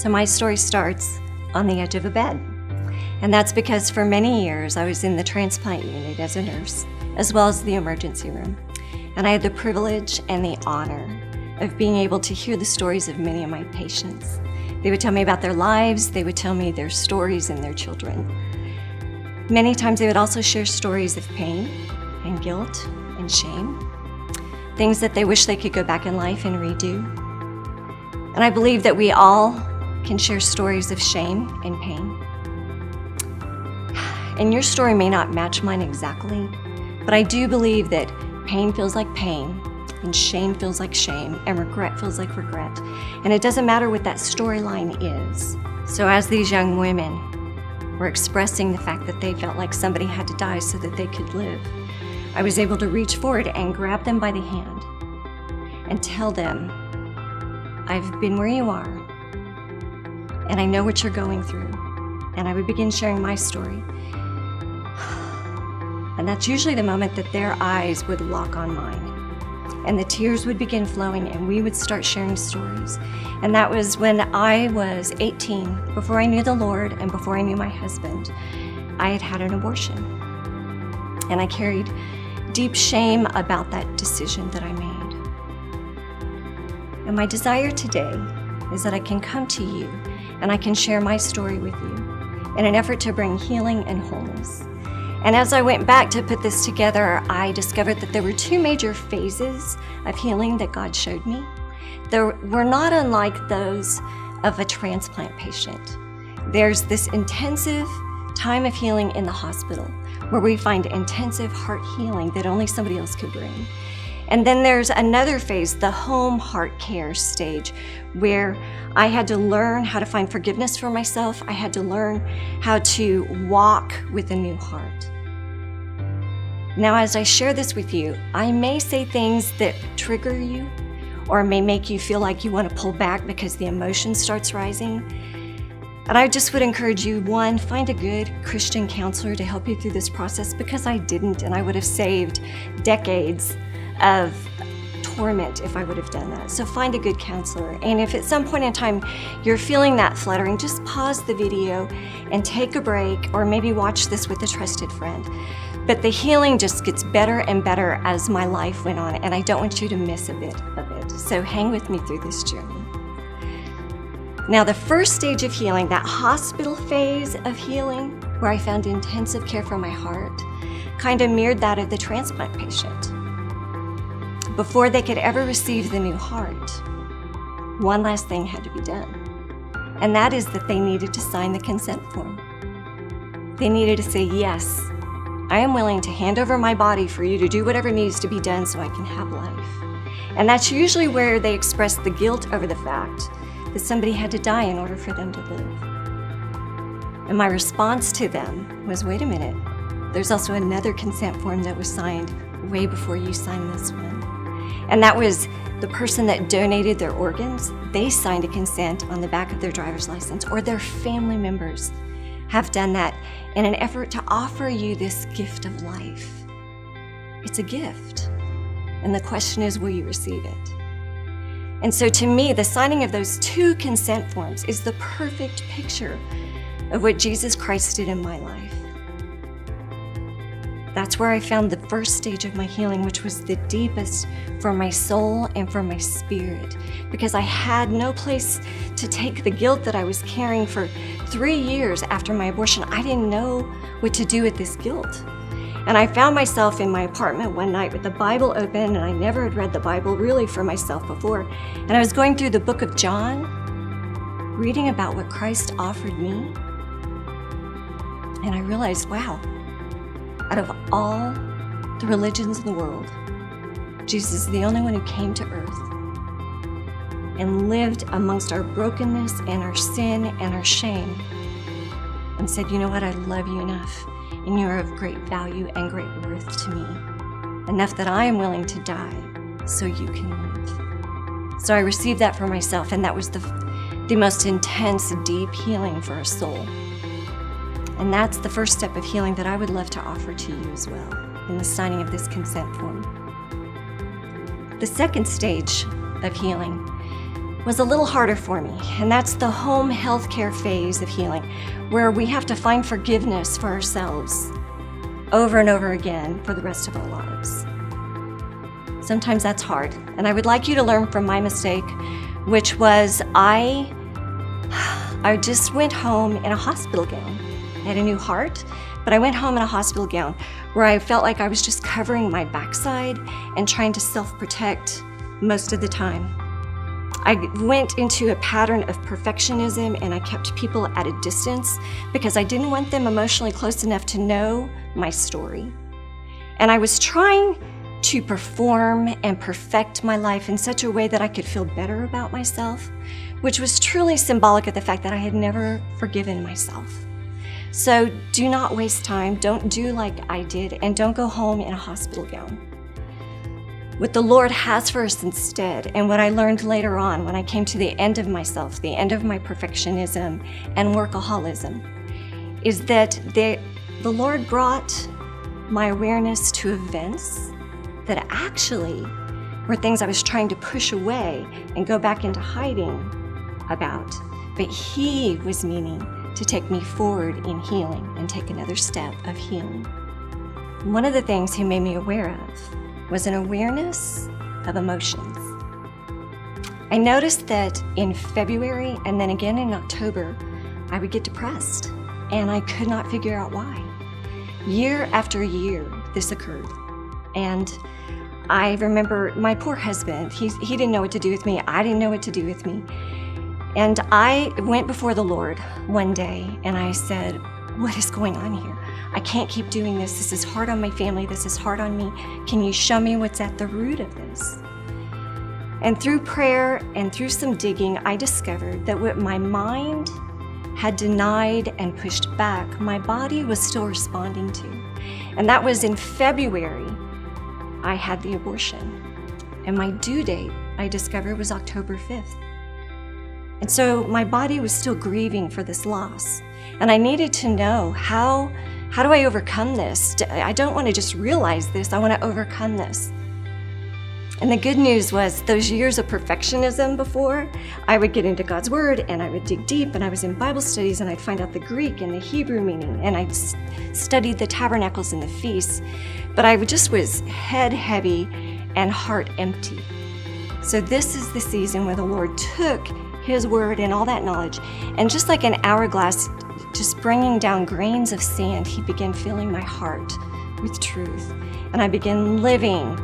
So my story starts on the edge of a bed. And that's because for many years I was in the transplant unit as a nurse, as well as the emergency room. And I had the privilege and the honor of being able to hear the stories of many of my patients. They would tell me about their lives, they would tell me their stories and their children. Many times they would also share stories of pain and guilt and shame, things that they wish they could go back in life and redo. And I believe that we all can share stories of shame and pain. And your story may not match mine exactly, but I do believe that pain feels like pain, and shame feels like shame, and regret feels like regret. And it doesn't matter what that storyline is. So as these young women were expressing the fact that they felt like somebody had to die so that they could live, I was able to reach forward and grab them by the hand and tell them, I've been where you are, and I know what you're going through. And I would begin sharing my story. And that's usually the moment that their eyes would lock on mine. And the tears would begin flowing and we would start sharing stories. And that was when I was 18, before I knew the Lord and before I knew my husband. I had had an abortion. And I carried deep shame about that decision that I made. And my desire today is that I can come to you and I can share my story with you in an effort to bring healing and wholeness. And as I went back to put this together, I discovered that there were two major phases of healing that God showed me. They were not unlike those of a transplant patient. There's this intensive time of healing in the hospital where we find intensive heart healing that only somebody else could bring. And then there's another phase, the home heart care stage, where I had to learn how to find forgiveness for myself. I had to learn how to walk with a new heart. Now, as I share this with you, I may say things that trigger you or may make you feel like you want to pull back because the emotion starts rising. And I just would encourage you, one, find a good Christian counselor to help you through this process, because I didn't, and I would have saved decades of torment if I would have done that. So find a good counselor. And if at some point in time you're feeling that fluttering, just pause the video and take a break, or maybe watch this with a trusted friend. But the healing just gets better and better as my life went on, and I don't want you to miss a bit of it. So hang with me through this journey. Now, the first stage of healing, that hospital phase of healing, where I found intensive care for my heart, kind of mirrored that of the transplant patient. Before they could ever receive the new heart, one last thing had to be done. And that is that they needed to sign the consent form. They needed to say, yes, I am willing to hand over my body for you to do whatever needs to be done so I can have life. And that's usually where they express the guilt over the fact that somebody had to die in order for them to live. And my response to them was, wait a minute, there's also another consent form that was signed way before you signed this one. And that was the person that donated their organs. They signed a consent on the back of their driver's license, or their family members have done that in an effort to offer you this gift of life. It's a gift. And the question is, will you receive it? And so to me, the signing of those two consent forms is the perfect picture of what Jesus Christ did in my life. That's where I found the first stage of my healing, which was the deepest for my soul and for my spirit, because I had no place to take the guilt that I was carrying for 3 years after my abortion. I didn't know what to do with this guilt. And I found myself in my apartment one night with the Bible open, and I never had read the Bible really for myself before. And I was going through the book of John, reading about what Christ offered me. And I realized, wow, out of all the religions in the world, Jesus is the only one who came to earth and lived amongst our brokenness and our sin and our shame and said, you know what, I love you enough, and you are of great value and great worth to me, enough that I am willing to die so you can live. So I received that for myself, and that was the most intense, deep healing for a soul. And that's the first step of healing that I would love to offer to you as well, in the signing of this consent form. The second stage of healing was a little harder for me, and that's the home health care phase of healing, where we have to find forgiveness for ourselves over and over again for the rest of our lives. Sometimes that's hard, and I would like you to learn from my mistake, which was I just went home in a hospital gown. I had a new heart, but I went home in a hospital gown where I felt like I was just covering my backside and trying to self-protect most of the time. I went into a pattern of perfectionism, and I kept people at a distance because I didn't want them emotionally close enough to know my story. And I was trying to perform and perfect my life in such a way that I could feel better about myself, which was truly symbolic of the fact that I had never forgiven myself. So do not waste time, don't do like I did, and don't go home in a hospital gown. What the Lord has for us instead, and what I learned later on when I came to the end of myself, the end of my perfectionism and workaholism, is that the Lord brought my awareness to events that actually were things I was trying to push away and go back into hiding about. But He was meaning to take me forward in healing and take another step of healing. One of the things He made me aware of was an awareness of emotions. I noticed that in February and then again in October, I would get depressed, and I could not figure out why. Year after year, this occurred. And I remember my poor husband, he didn't know what to do with me. I didn't know what to do with me. And I went before the Lord one day and I said, what is going on here? I can't keep doing this. This is hard on my family. This is hard on me. Can you show me what's at the root of this? And through prayer and through some digging, I discovered that what my mind had denied and pushed back, my body was still responding to. And that was in February, I had the abortion. And my due date, I discovered, was October 5th. And so my body was still grieving for this loss. And I needed to know, how do I overcome this? I don't want to just realize this, I want to overcome this. And the good news was, those years of perfectionism before, I would get into God's Word and I would dig deep, and I was in Bible studies and I'd find out the Greek and the Hebrew meaning, and I'd studied the tabernacles and the feasts, but I just was head heavy and heart empty. So this is the season where the Lord took His Word and all that knowledge, and just like an hourglass, just bringing down grains of sand, He began filling my heart with truth. And I began living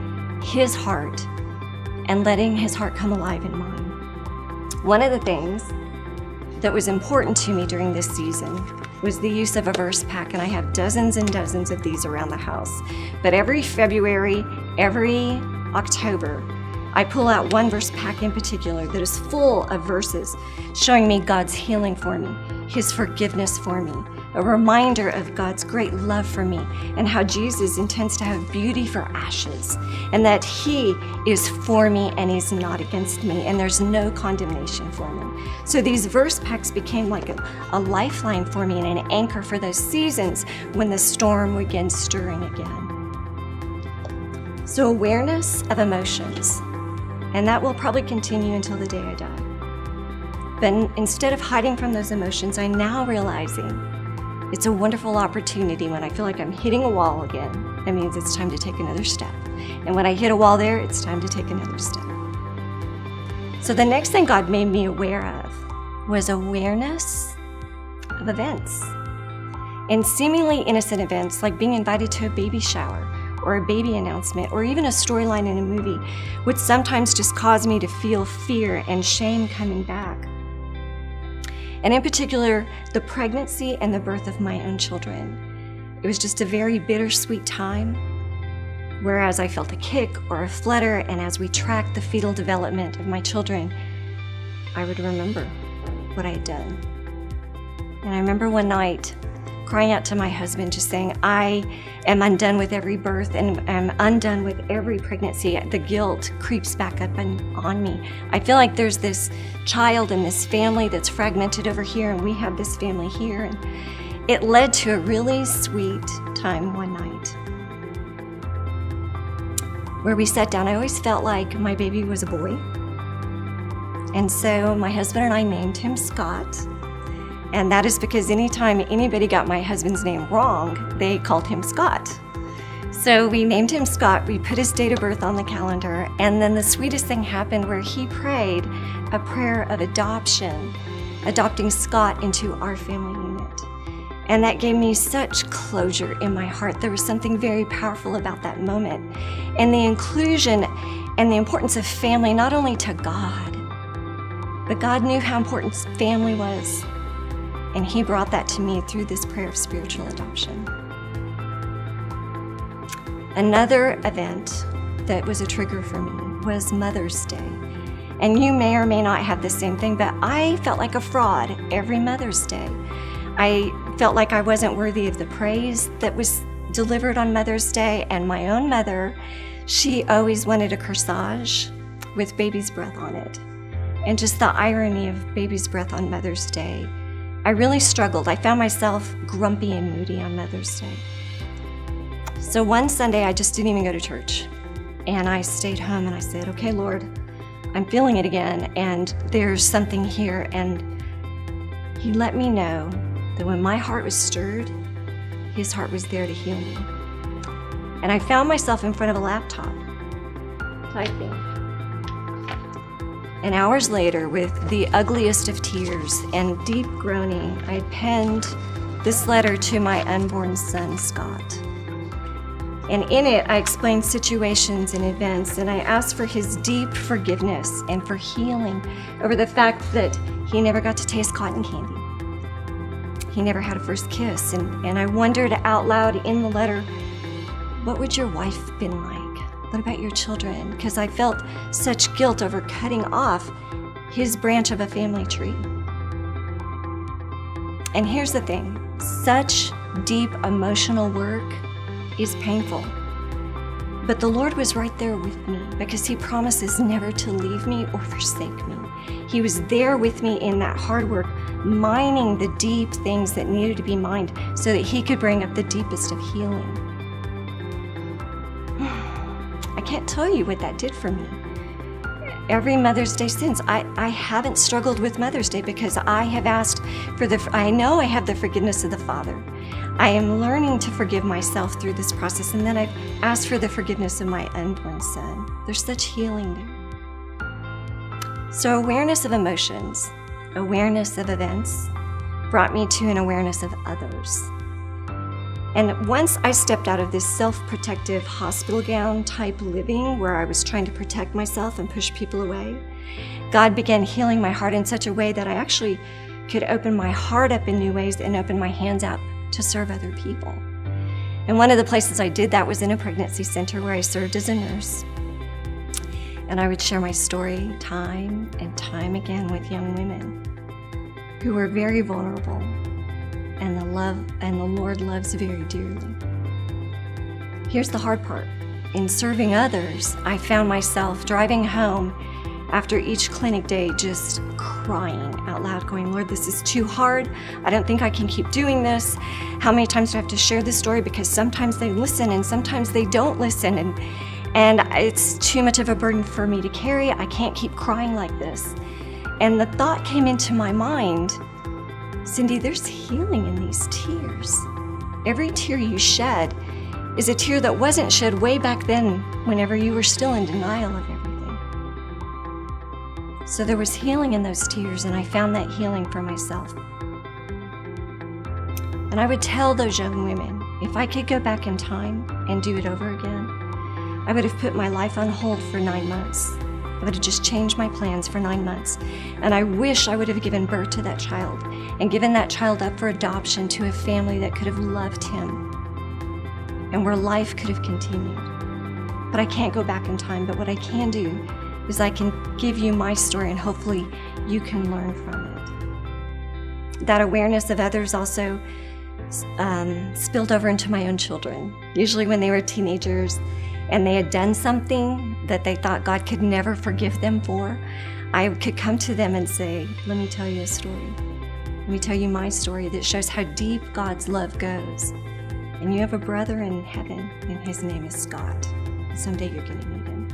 His heart and letting His heart come alive in mine. One of the things that was important to me during this season was the use of a verse pack, and I have dozens and dozens of these around the house. But every February, every October, I pull out one verse pack in particular that is full of verses showing me God's healing for me, His forgiveness for me, a reminder of God's great love for me, and how Jesus intends to have beauty for ashes, and that He is for me and He's not against me, and there's no condemnation for me. So these verse packs became like a lifeline for me and an anchor for those seasons when the storm would begin stirring again. So awareness of emotions. And that will probably continue until the day I die. But instead of hiding from those emotions, I'm now realizing it's a wonderful opportunity when I feel like I'm hitting a wall again. That means it's time to take another step. And when I hit a wall there, it's time to take another step. So the next thing God made me aware of was awareness of events. And seemingly innocent events, like being invited to a baby shower, or a baby announcement, or even a storyline in a movie, would sometimes just cause me to feel fear and shame coming back. And in particular, the pregnancy and the birth of my own children. It was just a very bittersweet time, whereas I felt a kick or a flutter, and as we tracked the fetal development of my children, I would remember what I had done. And I remember one night crying out to my husband, just saying, I am undone with every birth and I'm undone with every pregnancy. The guilt creeps back up on me. I feel like there's this child in this family that's fragmented over here, and we have this family here. And it led to a really sweet time one night where we sat down. I always felt like my baby was a boy, And so my husband and I named him Scott. And that is because anytime anybody got my husband's name wrong, they called him Scott. So we named him Scott, we put his date of birth on the calendar, and then the sweetest thing happened where he prayed a prayer of adoption, adopting Scott into our family unit. And that gave me such closure in my heart. There was something very powerful about that moment. And the inclusion and the importance of family, not only to God, but God knew how important family was. And he brought that to me through this prayer of spiritual adoption. Another event that was a trigger for me was Mother's Day. And you may or may not have the same thing, but I felt like a fraud every Mother's Day. I felt like I wasn't worthy of the praise that was delivered on Mother's Day. And my own mother, she always wanted a corsage with baby's breath on it. And just the irony of baby's breath on Mother's Day, I really struggled. I found myself grumpy and moody on Mother's Day. So one Sunday, I just didn't even go to church. And I stayed home and I said, okay, Lord, I'm feeling it again, and there's something here. And he let me know that when my heart was stirred, his heart was there to heal me. And I found myself in front of a laptop, typing. And hours later, with the ugliest of tears and deep groaning, I penned this letter to my unborn son, Scott. And in it, I explained situations and events, and I asked for his deep forgiveness and for healing over the fact that he never got to taste cotton candy. He never had a first kiss, and I wondered out loud in the letter, what would your wife been like? What about your children? Because I felt such guilt over cutting off his branch of a family tree. And here's the thing, such deep emotional work is painful. But the Lord was right there with me because he promises never to leave me or forsake me. He was there with me in that hard work, mining the deep things that needed to be mined so that he could bring up the deepest of healing. I can't tell you what that did for me. Every Mother's Day since, I haven't struggled with Mother's Day because I have asked for I know I have the forgiveness of the Father. I am learning to forgive myself through this process, and then I've asked for the forgiveness of my unborn son. There's such healing there. So awareness of emotions, awareness of events, brought me to an awareness of others. And once I stepped out of this self-protective hospital gown type living where I was trying to protect myself and push people away, God began healing my heart in such a way that I actually could open my heart up in new ways and open my hands out to serve other people. And one of the places I did that was in a pregnancy center where I served as a nurse. And I would share my story time and time again with young women who were very vulnerable, and the Lord loves very dearly. Here's the hard part. In serving others, I found myself driving home after each clinic day just crying out loud, going, Lord, this is too hard. I don't think I can keep doing this. How many times do I have to share this story? Because sometimes they listen and sometimes they don't listen. And it's too much of a burden for me to carry. I can't keep crying like this. And the thought came into my mind, Cyndi, there's healing in these tears. Every tear you shed is a tear that wasn't shed way back then whenever you were still in denial of everything. So there was healing in those tears, and I found that healing for myself. And I would tell those young women, if I could go back in time and do it over again, I would have put my life on hold for 9 months. I would have just changed my plans for 9 months. And I wish I would have given birth to that child and given that child up for adoption to a family that could have loved him and where life could have continued. But I can't go back in time. But what I can do is I can give you my story, and hopefully you can learn from it. That awareness of others also spilled over into my own children. Usually when they were teenagers and they had done something that they thought God could never forgive them for, I could come to them and say, let me tell you a story. Let me tell you my story that shows how deep God's love goes. And you have a brother in heaven, and his name is Scott. Someday you're going to meet him.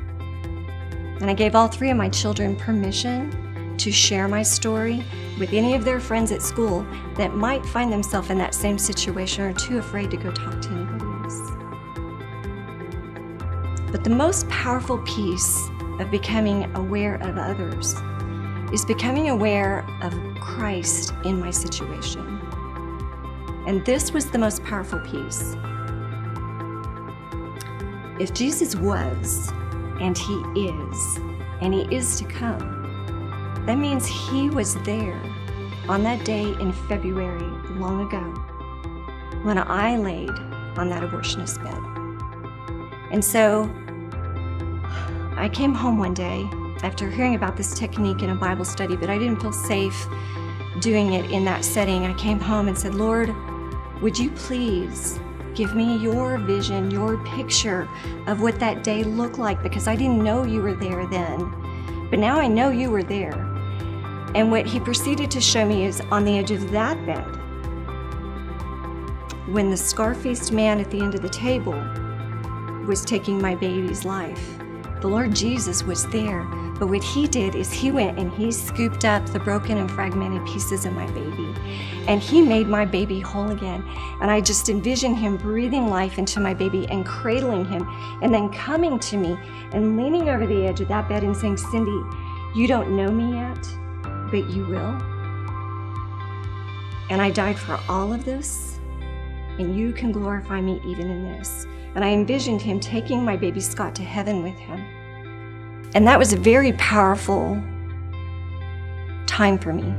And I gave all 3 of my children permission to share my story with any of their friends at school that might find themselves in that same situation or too afraid to go talk to anybody else. But the most powerful piece of becoming aware of others is becoming aware of Christ in my situation. And this was the most powerful piece. If Jesus was, and he is to come, that means he was there on that day in February long ago when I laid on that abortionist bed. And so I came home one day after hearing about this technique in a Bible study, but I didn't feel safe doing it in that setting. I came home and said, Lord, would you please give me your vision, your picture of what that day looked like, because I didn't know you were there then. But now I know you were there. And what he proceeded to show me is on the edge of that bed, when the scar-faced man at the end of the table was taking my baby's life, the Lord Jesus was there. But what he did is he went and he scooped up the broken and fragmented pieces of my baby, and he made my baby whole again. And I just envisioned him breathing life into my baby and cradling him, and then coming to me and leaning over the edge of that bed and saying, Cyndi, you don't know me yet, but you will. And I died for all of this, and you can glorify me even in this. And I envisioned him taking my baby Scott to heaven with him. And that was a very powerful time for me.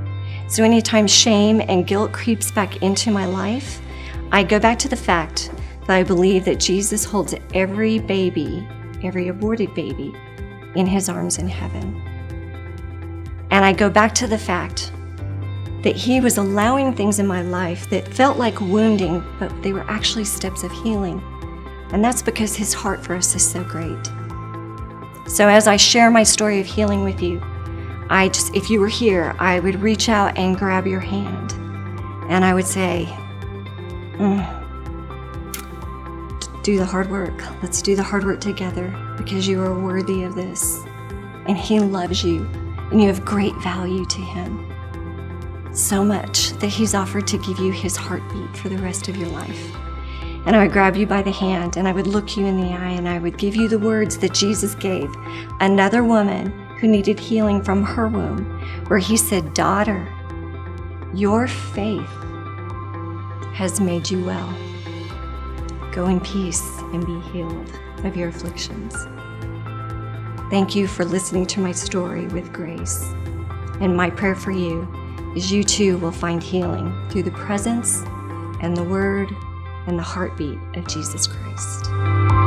So anytime shame and guilt creeps back into my life, I go back to the fact that I believe that Jesus holds every baby, every aborted baby, in his arms in heaven. And I go back to the fact that he was allowing things in my life that felt like wounding, but they were actually steps of healing. And that's because his heart for us is so great. So as I share my story of healing with you, if you were here, I would reach out and grab your hand, and I would say, do the hard work. Let's do the hard work together, because you are worthy of this. And he loves you, and you have great value to him. So much that he's offered to give you his heartbeat for the rest of your life. And I would grab you by the hand, and I would look you in the eye, and I would give you the words that Jesus gave another woman who needed healing from her womb, where he said, daughter, your faith has made you well. Go in peace and be healed of your afflictions. Thank you for listening to my story with grace. And my prayer for you is you too will find healing through the presence and the word and the heartbeat of Jesus Christ.